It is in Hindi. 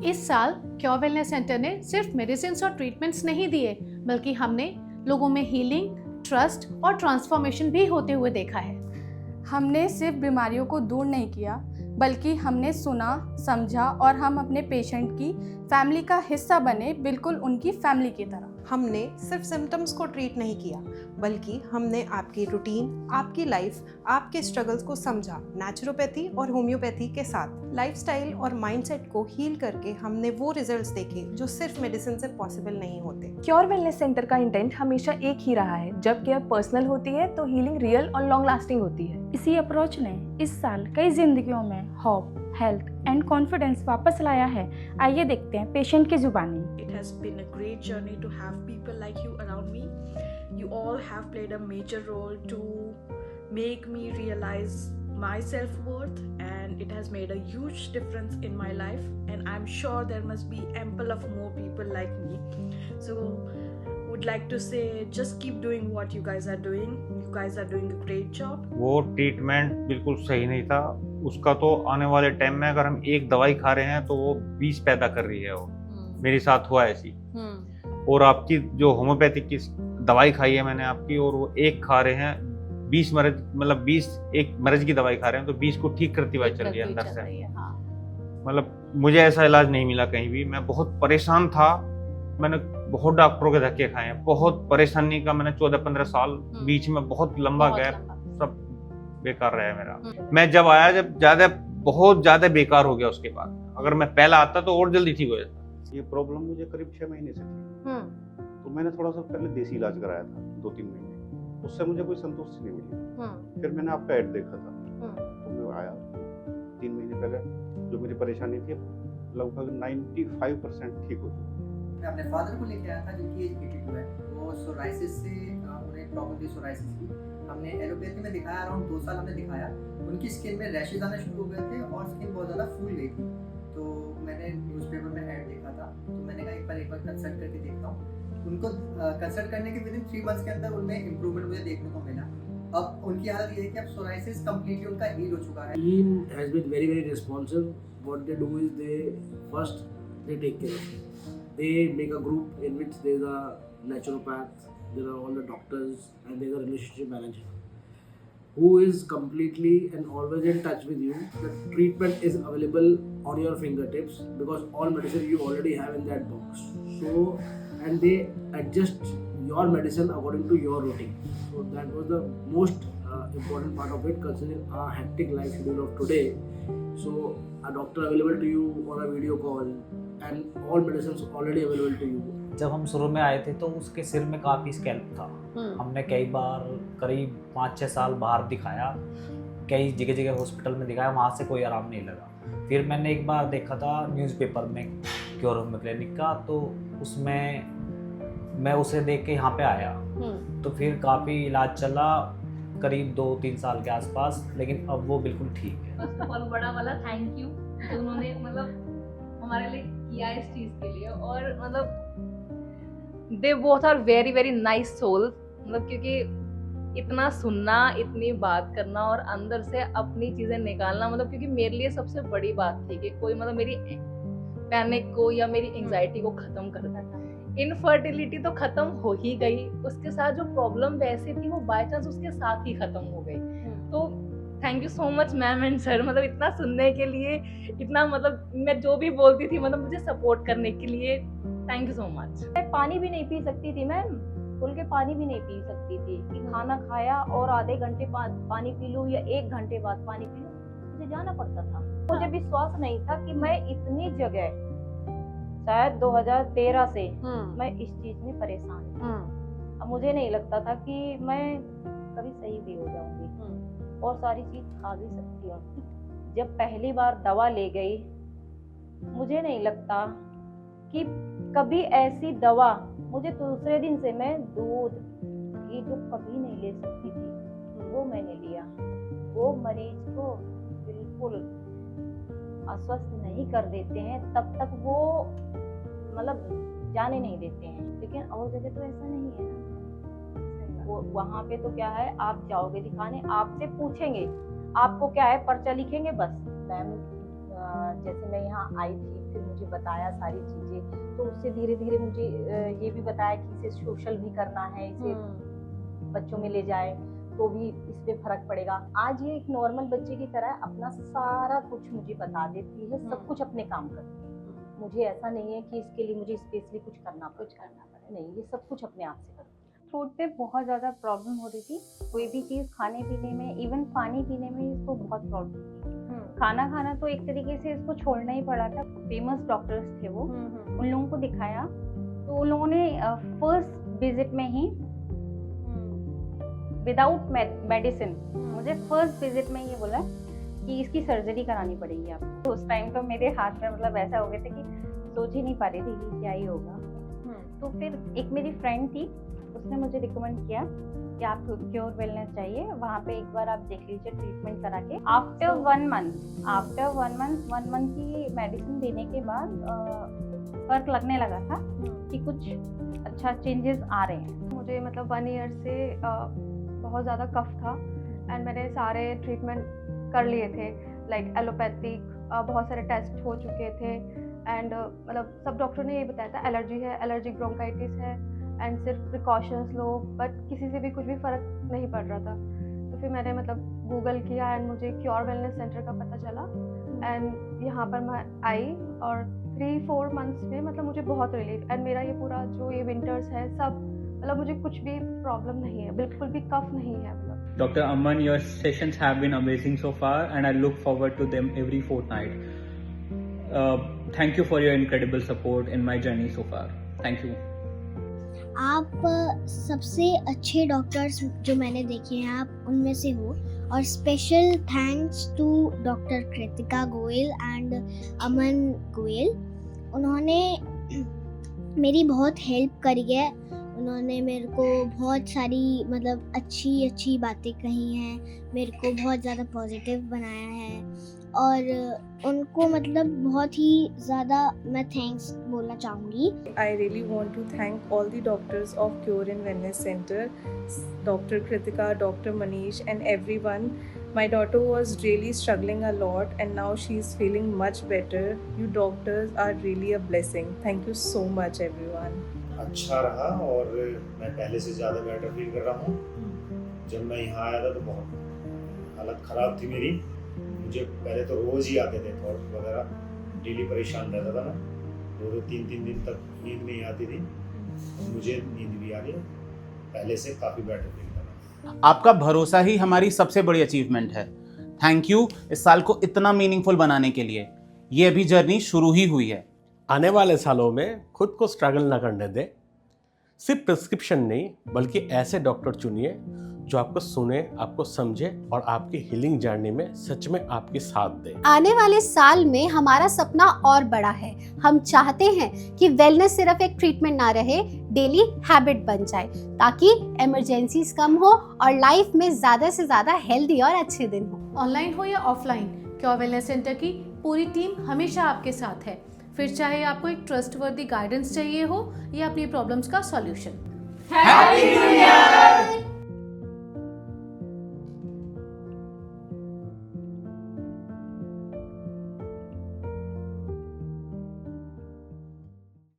इस साल क्योर वेलनेस सेंटर ने सिर्फ मेडिसिन और ट्रीटमेंट्स नहीं दिए, बल्कि हमने लोगों में हीलिंग, ट्रस्ट और ट्रांसफॉर्मेशन भी होते हुए देखा है। हमने सिर्फ बीमारियों को दूर नहीं किया, बल्कि हमने सुना, समझा और हम अपने पेशेंट की फैमिली का हिस्सा बने, बिल्कुल उनकी फैमिली की तरह। हमने सिर्फ सिम्टम्स को ट्रीट नहीं किया, बल्कि हमने आपकी रूटीन, आपकी लाइफ, आपके स्ट्रगल्स को समझा। नेचुरोपैथी और होम्योपैथी के साथ लाइफस्टाइल और माइंडसेट को हील करके हमने वो रिजल्ट्स देखे जो सिर्फ मेडिसिन से पॉसिबल नहीं होते। क्योर वेलनेस सेंटर का इंटेंट हमेशा एक ही रहा है, जब केयर पर्सनल होती है तो हीलिंग रियल और लॉन्ग लास्टिंग होती है। इसी अप्रोच ने इस साल कई जिंदगियों में होप, हेल्थ एंड कॉन्फिडेंस वापस लाया है। आइए देखते हैं पेशेंट की जुबानी। It has been a great journey to have people like you around me. You all have played a major role to make me realize my self-worth, and it has made a huge difference in my life, and I'm sure there must be ample of more people like me. So would like to say, just keep doing what you guys are doing. You guys are doing a great job. वो ट्रीटमेंट बिल्कुल सही नहीं था उसका। तो आने वाले टाइम में अगर हम एक दवाई खा रहे हैं तो वो 20 पैदा कर रही है। वो मेरे साथ हुआ ऐसी। और आपकी जो होम्योपैथिक की दवाई खाई है मैंने आपकी, और वो एक खा रहे हैं 20 मर्ज, मतलब 20 एक मर्ज की दवाई खा रहे हैं तो 20 को ठीक करती हुई चल रही है अंदर से। मतलब मुझे ऐसा इलाज नहीं मिला कहीं भी। मैं बहुत परेशान था, मैंने बहुत डॉक्टरों के धक्के खाए हैं, बहुत परेशानी का मैंने 14-15 साल बीच में बहुत लंबा गैप, सब बेकार रहा है मेरा। मैं जब आया, जब बहुत ज्यादा बेकार हो गया उसके बाद। अगर मैं पहला आता तो और जल्दी ठीक हो जाता। ये प्रॉब्लम मुझे करीब 6 महीने से थी। तो मैंने थोड़ा सा पहले देसी इलाज कराया था 2-3 महीने, उससे मुझे कोई संतुष्टि नहीं मिली। फिर मैंने आपका ऐड देखा था तो मैं आया 3 महीने पहले। जो मेरी परेशानी थी लगभग 95% ठीक हो चुकी। मैं अपने फादर को लेके आया था जिनकी एज 82 है। वो सोराइसिस से उन्हें प्रॉब्लम थी सोराइसिस की। हमने एलोपैथी में दिखाया, अराउंड 2 साल हमने दिखाया। उनकी स्किन में रैशेज आना शुरू हो गए थे और स्किन बहुत ज़्यादा फूल गई थी। तो मैंने न्यूज़पेपर में ऐड देखा था, तो मैंने कहा एक बार कंसल्ट करके देखता हूँ। उनको कंसल्ट करने के विदिन 3 मंथ्स के अंदर उनमें इम्प्रूवमेंट मुझे देखने को मिला। अब उनकी हालत ये है कि अब सोराइसिस कंप्लीटली उनका हील हो चुका है। Team has been very responsive. What they do is they first take care of it. They make a group in which there is a naturopath, there are all the doctors, and there is a relationship manager who is completely and always in touch with you. The treatment is available on your fingertips because all medicine you already have in that box. So, and they adjust your medicine according to your routine. So that was the most important part of it, considering our hectic life schedule of today. So a doctor available to you on a video call and all medicines already available to you. जब हम शुरू में आए थे तो उसके सिर में काफ़ी स्कैल्प था। हमने कई बार करीब 5-6 साल बाहर दिखाया, कई जगह जगह हॉस्पिटल में दिखाया, वहाँ से कोई आराम नहीं लगा। फिर मैंने एक बार देखा था न्यूज़पेपर में क्योर होम्यो क्लिनिक का, तो उसमें मैं उसे देख के यहाँ पे आया। तो फिर काफ़ी इलाज चला करीब 2-3 साल के आसपास, लेकिन अब वो बिल्कुल ठीक है। फर्स्ट ऑफ ऑल बड़ा वाला थैंक यू जो उन्होंने मतलब हमारे लिए किया इस चीज़ के लिए। और मतलब they both are very very nice soul. मतलब क्योंकि इतना सुनना, इतनी बात करना और अंदर से अपनी चीज़ें निकालना, मतलब क्योंकि मेरे लिए सबसे बड़ी बात थी कि कोई मतलब मेरी पैनिक को या मेरी एंजाइटी को ख़त्म कर देता। इनफर्टिलिटी तो ख़त्म हो ही गई, उसके साथ जो प्रॉब्लम वैसे थी वो बाय चांस उसके साथ ही ख़त्म हो गई। तो thank you so much ma'am and sir, मतलब इतना सुनने के लिए, इतना मतलब मैं जो भी बोलती थी मतलब मुझे सपोर्ट करने के लिए थैंक यू सो मच। मैं पानी भी नहीं पी सकती थी मैम, खुल के पानी भी नहीं पी सकती थी कि खाना खाया और आधे घंटे बाद पानी पी लूँ या 1 घंटे बाद पानी पी लूँ, मुझे जाना पड़ता था। मुझे विश्वास नहीं था कि मैं इतनी जगह, शायद 2013 से मैं इस चीज में परेशान हूँ। अब मुझे नहीं लगता था कि मैं कभी सही भी हो जाऊंगी और सारी चीज खा भी सकती हूँ। जब पहली बार दवा ले गई, मुझे नहीं लगता कि कभी ऐसी दवा, मुझे दूसरे दिन से मैं दूध घी जो कभी नहीं ले सकती थी वो मैंने लिया। वो मरीज को बिल्कुल अस्वस्थ नहीं कर देते हैं, तब तक वो मतलब जाने नहीं देते हैं। लेकिन और जगह तो ऐसा नहीं है ना। वो वहाँ पे तो क्या है, आप जाओगे दिखाने, आपसे पूछेंगे आपको क्या है, पर्चा लिखेंगे बस। मैम जैसे मैं यहाँ आई थी फिर मुझे बताया सारी चीज़ें, तो उससे धीरे धीरे मुझे ये भी बताया कि इसे सोशल भी करना है, इसे बच्चों में ले जाए तो भी इस पे फर्क पड़ेगा। आज ये एक नॉर्मल बच्चे की तरह अपना सारा कुछ मुझे बता देती है, सब कुछ अपने काम करती है। मुझे ऐसा नहीं है कि इसके लिए मुझे स्पेशली कुछ करना पड़े, नहीं, ये सब कुछ अपने आप से करती है। थ्रोट पे बहुत ज़्यादा प्रॉब्लम हो रही थी, कोई भी चीज़ खाने पीने में, इवन पानी पीने में इसको बहुत प्रॉब्लम थी। खाना खाना तो एक तरीके से इसको छोड़ना ही पड़ा था। फेमस डॉक्टर्स थे वो, उन लोगों को दिखाया तो उन लोगों ने फर्स्ट विजिट में ही विदाउट मेडिसिन मुझे फर्स्ट विजिट में ये बोला कि इसकी सर्जरी करानी पड़ेगी आपको। तो उस टाइम तो मेरे हाथ में मतलब ऐसा हो गया था कि सोच ही नहीं पा रही थी कि क्या ही होगा। तो फिर एक मेरी फ्रेंड थी, उसने मुझे रिकमेंड किया कि आप क्योर वेलनेस चाहिए, वहाँ पे एक बार आप देख लीजिए ट्रीटमेंट करा के। आफ्टर वन मंथ की मेडिसिन देने के बाद फर्क लगने लगा था कि कुछ अच्छा चेंजेस आ रहे हैं। मुझे मतलब 1 ईयर से बहुत ज़्यादा कफ था एंड मैंने सारे ट्रीटमेंट कर लिए थे, लाइक एलोपैथिक, बहुत सारे टेस्ट हो चुके थे एंड मतलब सब डॉक्टर ने ये बताया था एलर्जी है, एलर्जिक ब्रोंकाइटिस है एंड सिर्फ प्रिकॉशंस लो, बट किसी से भी कुछ भी फ़र्क नहीं पड़ रहा था। तो फिर मैंने मतलब गूगल किया एंड मुझे क्योर वेलनेस सेंटर का पता चला एंड यहाँ पर मैं आई और 3-4 मंथ्स में मतलब मुझे बहुत रिलीफ एंड मेरा ये पूरा जो ये विंटर्स है सब मतलब मुझे कुछ भी प्रॉब्लम नहीं है, बिल्कुल भी कफ नहीं है। मतलब Dr. Aman, your sessions have been amazing so far and I look forward to them every fortnight. Thank you for your incredible support in my journey so far. Thank you. आप सबसे अच्छे डॉक्टर्स जो मैंने देखे हैं आप उनमें से हो, और special thanks to doctor Kritika Goyal and Aman Goyal. उन्होंने मेरी बहुत हेल्प करी है, उन्होंने मेरे को बहुत सारी मतलब अच्छी बातें कही हैं, मेरे को बहुत ज़्यादा पॉजिटिव बनाया है और उनको मतलब बहुत ही ज़्यादा मैं थैंक्स बोलना चाहूँगी। I really want to thank all the doctors of Cure and Wellness Center, Dr. Kritika, Dr. Manish and everyone. My daughter was really struggling a lot and now she's feeling much better. You doctors are really a blessing. Thank you so much everyone. अच्छा रहा और मैं पहले से ज़्यादा बेटर फील कर रहा हूँ। जब मैं यहाँ आया था तो बहुत हालत ख़राब थी मेरी, मुझे पहले तो रोज़ ही आते थे थॉट वगैरह, डेली परेशान रहता था मैं, 2-3 दिन तक नींद नहीं आती थी, मुझे नींद भी आ गई, पहले से काफ़ी बेटर फील कर रहा हूँ। आपका भरोसा ही हमारी सबसे बड़ी अचीवमेंट है। थैंक यू इस साल को इतना मीनिंगफुल बनाने के लिए। ये अभी जर्नी शुरू ही हुई है। आने वाले सालों में खुद को स्ट्रगल ना करने दें। सिर्फ प्रिस्क्रिप्शन नहीं बल्कि ऐसे डॉक्टर चुनिए जो आपको सुने, आपको समझे और आपकी हीलिंग जर्नी में सच में आपकी साथ दे। आने वाले साल में हमारा सपना और बड़ा है। हम चाहते हैं कि वेलनेस सिर्फ एक ट्रीटमेंट ना रहे, डेली हैबिट बन जाए ताकि इमरजेंसीज कम हो और लाइफ में ज़्यादा से ज़्यादा हेल्दी और अच्छे दिन हो। ऑनलाइन हो या ऑफलाइन, क्योर वेलनेस सेंटर की पूरी टीम हमेशा आपके साथ है। फिर चाहे आपको एक ट्रस्टवर्दी गाइडेंस चाहिए हो या अपनी प्रॉब्लम्स का सॉल्यूशन। Happy new year.